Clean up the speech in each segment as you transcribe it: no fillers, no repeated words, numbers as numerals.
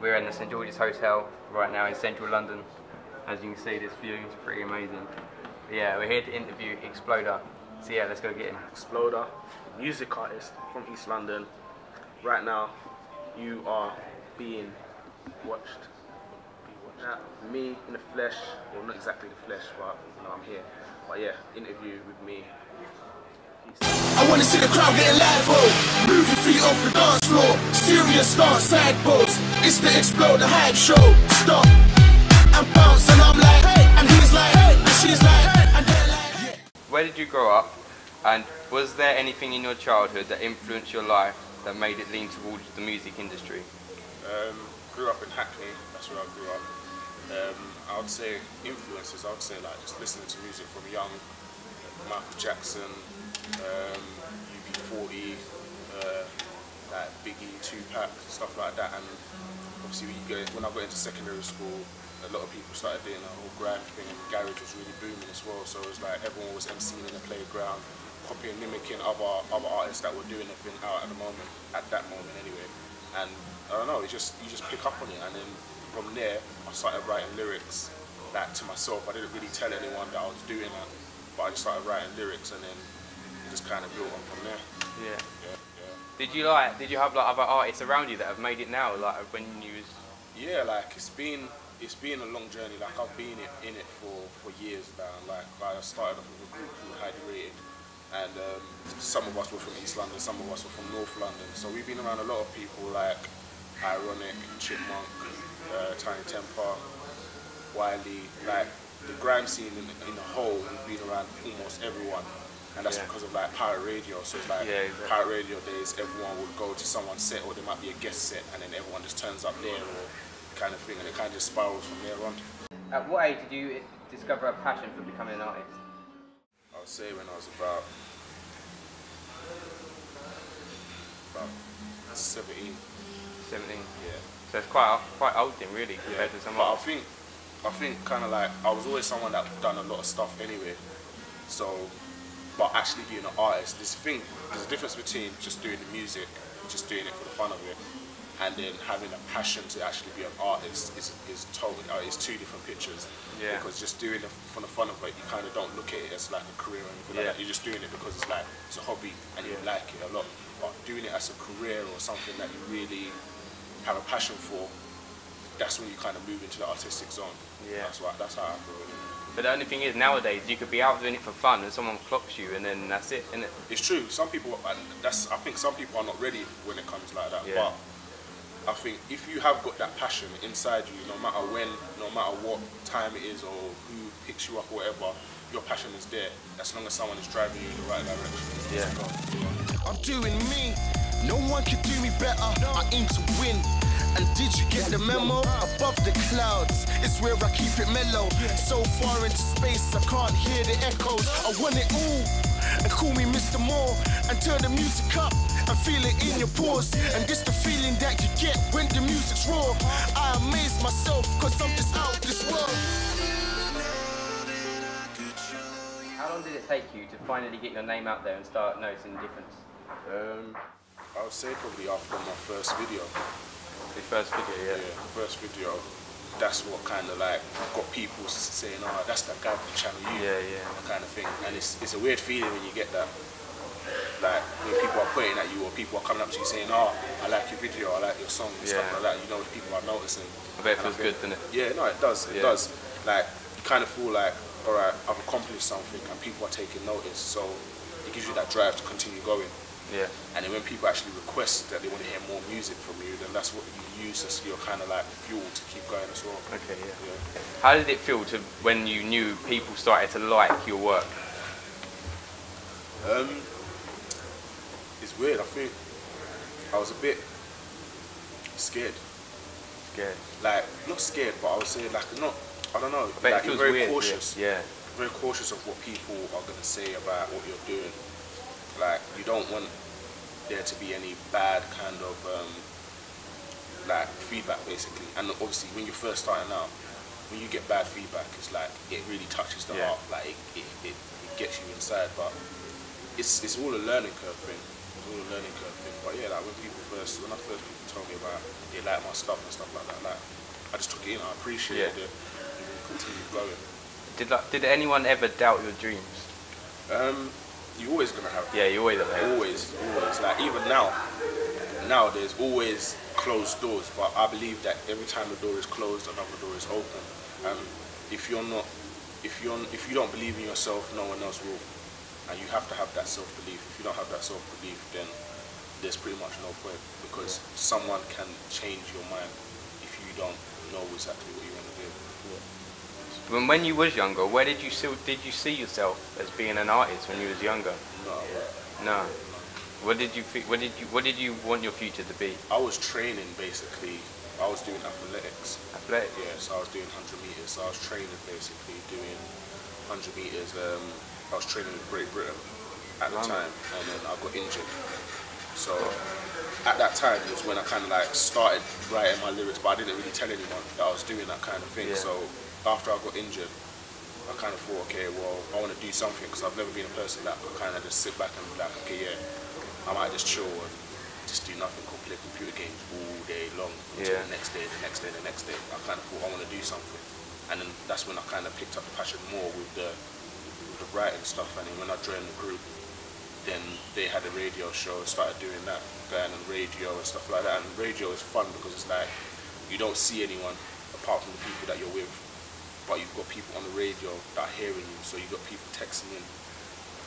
We're in the St George's Hotel right now in central London. As you can see, this view is pretty amazing. But yeah, we're here to interview Xploder. So yeah, let's go get him. Xploder, music artist from East London. Right now, you are being watched. Me in the flesh, well not exactly the flesh, but you know, I'm here. But yeah, interview with me. I wanna see the crowd getting live, ho. Move your feet off the dance floor. Serious start, side pose. It's the Xploder hype show. Stop and bounce, and I'm like, hey, and he's like, hey, and she's like, hey, and they're like, yeah. Where did you grow up? And was there anything in your childhood that influenced your life that made it lean towards the music industry? Grew up in Hackney, that's where I grew up. I would say influences, I would say like just listening to music from young, Michael Jackson, UB40, like Biggie, Tupac, stuff like that. And obviously when I got into secondary school, a lot of people started doing the whole grime thing, and garage was really booming as well. So it was like everyone was MCing in the playground, copying, mimicking other artists that were doing the thing out at the moment, at that moment anyway. And I don't know, you just pick up on it, and then from there I started writing lyrics back to myself. I didn't really tell anyone that I was doing that, but I just started writing lyrics, and then it just kind of built on from there. Yeah. Did you have like other artists around you that have made it now, like when you was... Yeah, like it's been a long journey. Like I've been in it for years now. Like I started off with a group who were highly rated, and some of us were from East London, some of us were from North London. So we've been around a lot of people like Ironic, Chipmunk, Tiny Temper, Wiley. Like the grime scene in the whole, we've been around almost everyone. And that's because of like pirate radio. So it's like pirate radio days, everyone would go to someone's set, or there might be a guest set, and then everyone just turns up there, or kind of thing, and it kind of just spirals from there on. At what age did you discover a passion for becoming an artist? I would say when I was about 17. 17. Yeah. So it's quite old then, really, compared to some But others. I think kind of like I was always someone that done a lot of stuff anyway. So, but actually being an artist, there's a difference between just doing the music, just doing it for the fun of it, and then having a passion to actually be an artist is two different pictures. Yeah. Because just doing it for the fun of it, you kind of don't look at it as like a career or anything like that. You're just doing it because it's a hobby and you like it a lot. But doing it as a career or something that you really have a passion for, that's when you kind of move into the artistic zone. Yeah. That's how I feel. But the only thing is, nowadays you could be out doing it for fun and someone clocks you and then that's it, isn't it? It's true. Some people, I think some people are not ready when it comes like that. Yeah. But I think if you have got that passion inside you, no matter when, no matter what time it is or who picks you up or whatever, your passion is there as long as someone is driving you in the right direction. Yeah. I'm doing me. No one can do me better. I aim to win. And did you get the memo? Above the clouds is where I keep it mellow. So far into space, I can't hear the echoes. I want it all, and call me Mr. Moore. And turn the music up, and feel it in your pores. And this the feeling that you get when the music's raw. I amaze myself, cause I'm just out this world. How long did it take you to finally get your name out there and start noticing the difference? I would say probably after my first video. The first video, yeah. Yeah, the first video. That's what kind of like got people saying, "Oh, that's that guy from Channel U." Yeah. Kind of thing. And it's a weird feeling when you get that. Like when people are pointing at you, or people are coming up to you saying, "Oh, I like your video, I like your song," and stuff like that. You know, the people are noticing. I bet it feels good, doesn't it? Yeah, no, it does. It does. Like you kind of feel like, all right, I've accomplished something, and people are taking notice. So it gives you that drive to continue going. Yeah. And then when people actually request that they want to hear more music from you, then that's what you use as your kind of like fuel to keep going as well. Okay, yeah. How did it feel when you knew people started to like your work? It's weird. I think I was a bit scared. Scared? Like, not scared, but I would say like not, I don't know. I bet like, it feels you're very weird, cautious. Yeah. Very cautious of what people are going to say about what you're doing. Like, you don't want there to be any bad kind of like feedback basically. And obviously when you're first starting out, when you get bad feedback, it's like it really touches the heart. Like it gets you inside. But it's all a learning curve thing. It was all a learning curve thing. But yeah, like when I first people told me about they like my stuff and stuff like that, like I just took it in. I appreciated it and continued going. Did anyone ever doubt your dreams? You're always gonna have. Yeah, you always have. Always. Like even now there's always closed doors, but I believe that every time a door is closed, another door is open. If you don't believe in yourself, no one else will, and you have to have that self-belief. If you don't have that self-belief, then there's pretty much no point, because someone can change your mind if you don't know exactly what you want to do. When you was younger, where did you see yourself as being an artist when you was younger? No. What did you want your future to be? I was training basically. I was doing athletics. Athletics? Yeah, so I was doing 100 meters. So I was training basically doing 100 meters. I was training with Great Britain at the time, and then I got injured. So at that time was when I kind of like started writing my lyrics, but I didn't really tell anyone that I was doing that kind of thing. Yeah. So after I got injured, I kind of thought, okay, well, I want to do something, because I've never been a person that could kind of just sit back and be like, okay, yeah, I might just chill and just do nothing, or play computer games all day long until the next day, the next day, the next day. I kind of thought I want to do something, and then that's when I kind of picked up the passion more with the writing stuff. And then when I joined the group, then they had a radio show, started doing that, going on radio and stuff like that. And radio is fun because it's like you don't see anyone apart from the people that you're with, but you've got people on the radio that are hearing you. So you've got people texting in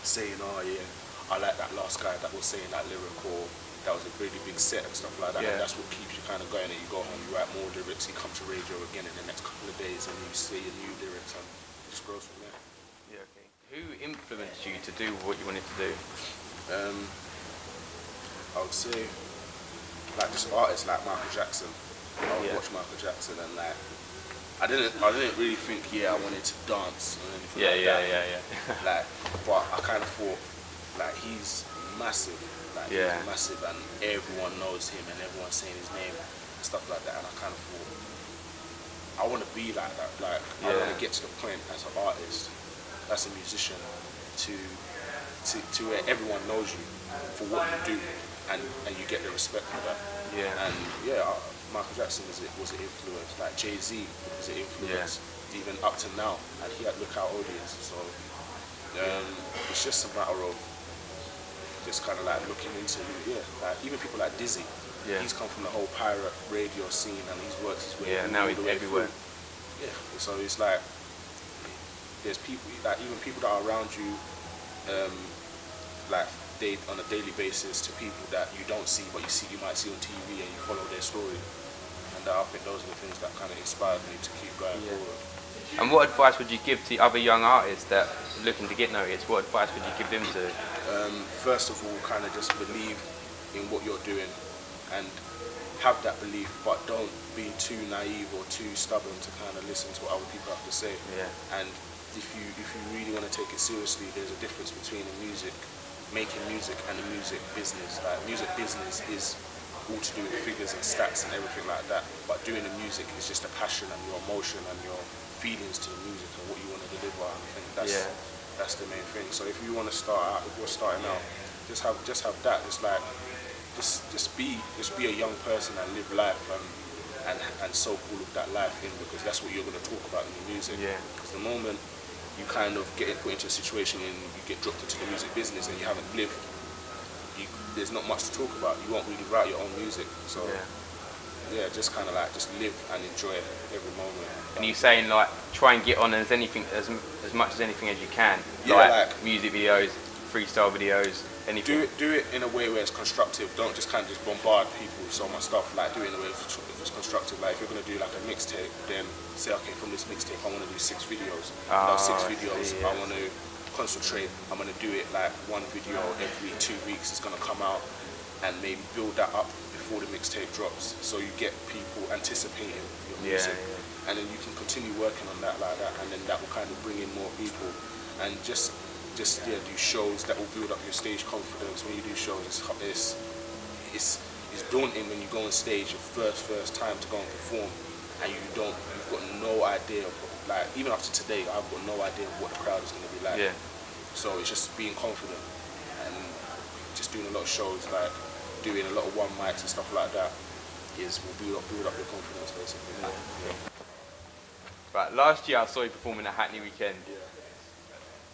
saying, oh yeah, I like that last guy that was saying that lyric, or that was a really big set and stuff like that. And that's what keeps you kind of going. And you go home, you write more lyrics, you come to radio again in the next couple of days, and you say your new lyrics, and it just grows from there. Yeah, okay. Who influenced you to do what you wanted to do? I would say like just artists like Michael Jackson. I would watch Michael Jackson, and like I didn't really think I wanted to dance or anything like that. Yeah. Like, but I kind of thought like he's massive. Like he's massive, and everyone knows him, and everyone's saying his name and stuff like that. And I kind of thought I want to be like that. Like I want to get to the point as an artist, as a musician, to where everyone knows you for what you do, and you get the respect for that. Yeah. And Michael Jackson was an influence. Like Jay-Z was an influence, even up to now, and he had Lookout audience. So it's just a matter of just kind of like looking into like even people like Dizzy. He's come from the whole pirate radio scene, and he's worked his way. Yeah, now he's everywhere. Yeah, so it's like there's people, like even people that are around you, like they on a daily basis, to people that you don't see but you might see on TV, and you follow their story. And I think those are the things that kind of inspired me to keep going forward. And what advice would you give to other young artists that are looking to get noticed? What advice would you give them to? First of all, kind of just believe in what you're doing and have that belief, but don't be too naive or too stubborn to kind of listen to what other people have to say. And if you really want to take it seriously, there's a difference between making music and the music business. Like music business is all to do with figures and stats and everything like that, but doing the music is just a passion and your emotion and your feelings to the music and what you want to deliver. And I think that's the main thing. So if you want to start out, if you're starting out, just have that. It's like just be a young person and live life and soak all of that life in, because that's what you're going to talk about in the music. Because the moment you kind of get put into a situation and you get dropped into the music business and you haven't lived, there's not much to talk about. You won't really write your own music. So just kind of like just live and enjoy every moment. And you're saying like try and get on as much as anything as you can. Like music videos, freestyle videos, anything. Do it in a way where it's constructive. Don't just kind of just bombard people with so much stuff. Like do it in a way if it's constructive. Like if you're gonna do like a mixtape, then say okay, from this mixtape I want to do 6 videos. Those 6 videos I want to concentrate. I'm gonna do it like 1 video every 2 weeks. It's gonna come out, and maybe build that up before the mixtape drops, so you get people anticipating your music, and then you can continue working on that like that, and then that will kind of bring in more people, and just do shows that will build up your stage confidence. When you do shows, it's daunting when you go on stage your first time to go and perform, and you've got no idea of, like even up to today, I've got no idea of what the crowd is going to be like. So it's just being confident and just doing a lot of shows, like doing a lot of one mics and stuff like that, will build up your confidence basically. Yeah. Right, last year I saw you performing at Hackney Weekend. Yeah.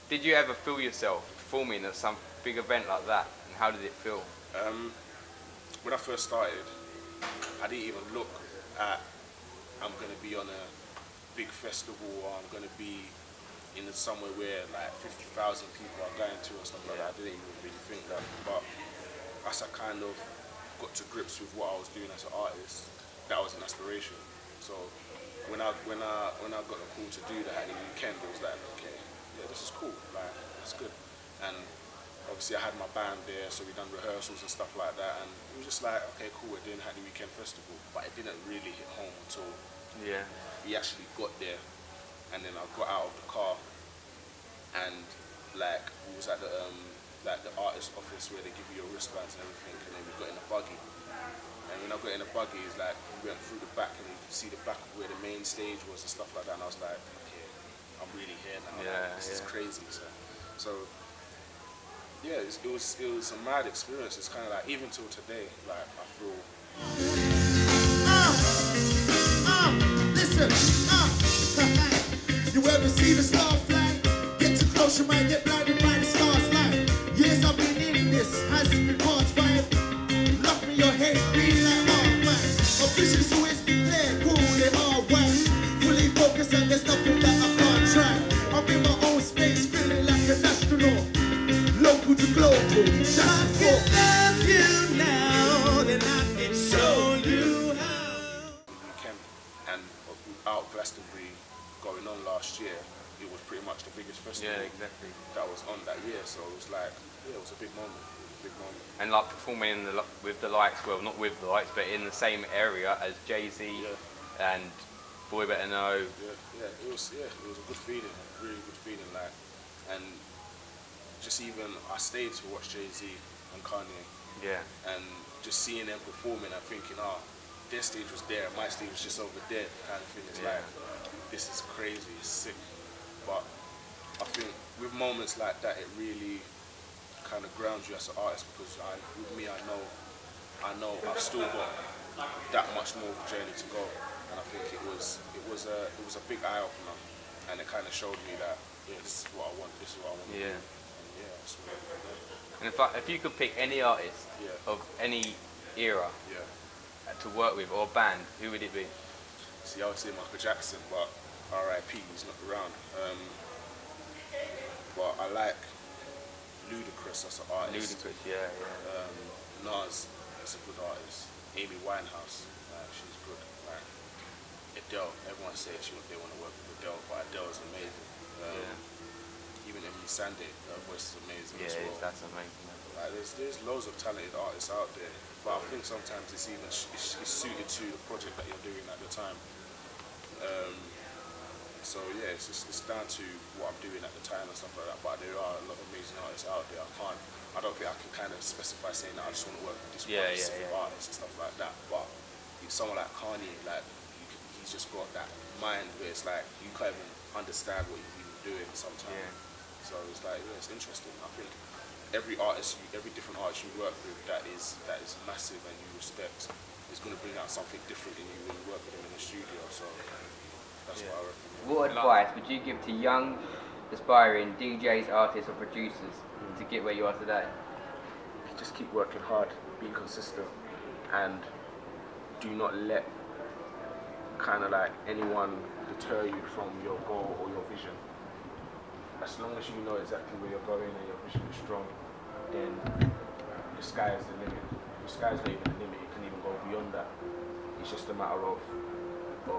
Did you ever feel yourself performing at some big event like that, and how did it feel? When I first started, I didn't even look at I'm going to be on a big festival or I'm going to be in somewhere where like 50,000 people are going to and stuff like that. I didn't even really think that. But as I kind of got to grips with what I was doing as an artist, that was an aspiration. So when I got the call to do the Hackney Weekend, it was like, okay, yeah, this is cool, like that's good. And obviously I had my band there, so we done rehearsals and stuff like that, and it was just like, okay, cool, we're doing Hackney Weekend Festival, but it didn't really hit home until we actually got there. And then I got out of the car, and like we was at the artist office where they give you your wristbands and everything, and then we got in a buggy. And when I got in a buggy, it's like we went through the back, and you could see the back of where the main stage was and stuff like that. And I was like, okay, I'm really here now. Yeah, this is crazy. So yeah, it was a mad experience. It's kind of like even till today, like I feel. Listen, you ever see the star fly? Get too close, you might get blinded by the stars light. Years I've been in this, has been past 5. Lock me your head, be like man. Officials always be clear, cool, they are white. Fully focused and there's nothing that I can't try. I'm in my own space, feeling like an astronaut. Local to global, just I can love you now, then I can show you how. And out Glastonbury going on last year, it was pretty much the biggest festival that was on that year. So it was like, yeah, it was a big moment. It was a big moment. And like performing with the likes, well, not with the likes, but in the same area as Jay-Z and Boy Better Know. Yeah, it was a good feeling, a really good feeling. Like, and just even I stayed to watch Jay-Z and Kanye. Yeah. And just seeing them performing and thinking, their stage was there, my stage was just over there, kind of thing. It's like, this is crazy, it's sick. But I think with moments like that, it really kind of grounds you as an artist, because with me, I know I've still got that much more of a journey to go. And I think it was a big eye opener, and it kind of showed me that this is what I want, this is what I want to do. And if you could pick any artist of any era to work with, or band, who would it be? See, I would say Michael Jackson, but R.I.P. he's not around. But I like Ludacris as an artist. Ludacris, Nas is a good artist. Amy Winehouse, she's good. Like Adele, everyone says they want to work with Adele, but Adele is amazing. Even Emily Sandé, her voice is amazing as well. That's amazing. Like, there's loads of talented artists out there, but I think sometimes it's suited to the project that you're doing at the time. So yeah, it's down to what I'm doing at the time and stuff like that. But there are a lot of amazing artists out there. I don't think I can kind of specify saying that I just want to work with this one specific artist and stuff like that. But someone like Kanye, like he's just got that mind where it's like you can't even understand what he's even doing sometimes. So it's like, it's interesting. I think every different artist you work with that is massive and you respect is going to bring out something different in you when you work with them in the studio. So that's what I recommend. What advice would you give to young, aspiring DJs, artists, or producers to get where you are today? Just keep working hard, be consistent, and do not let kind of like anyone deter you from your goal or your vision. As long as you know exactly where you're going and your vision is strong, then the sky is the limit. The sky is not even the limit, it can even go beyond that. It's just a matter of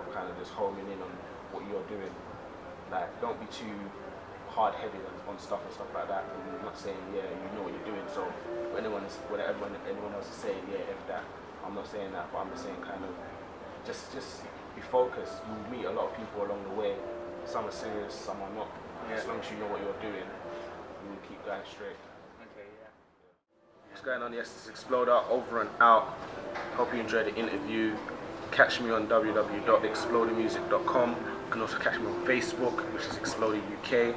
kind of just homing in on what you're doing. Like, don't be too hard-headed on stuff and stuff like that. And I'm not saying, you know what you're doing, so when anyone else is saying, F that, I'm not saying that, but I'm just saying kind of, just be focused. You'll meet a lot of people along the way. Some are serious, some are not. As long as you know what you're doing, you will keep going straight. What's going on? Yes, it's Xploder, over and out. Hope you enjoyed the interview. Catch me on www.xplodermusic.com. You can also catch me on Facebook, which is Xploder UK.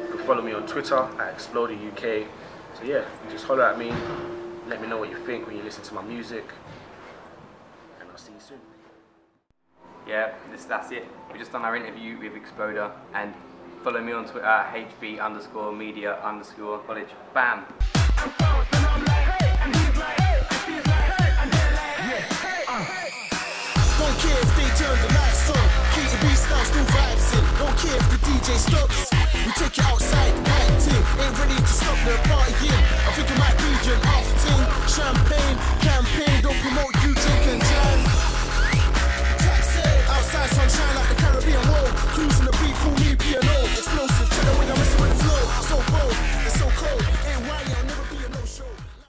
You can follow me on Twitter at Xploder UK. So yeah, just holler at me, let me know what you think when you listen to my music, and I'll see you soon. Yeah, that's it. We just done our interview with Xploder, and follow me on Twitter at HB_media_college. Bam! Don't care if they turn the lights on, KTB style still vibes in. Don't care if the DJ stops, we take it outside, night team. Ain't ready to stop the partying. I think it might be an after team. Champagne, campaign, don't promote you drinking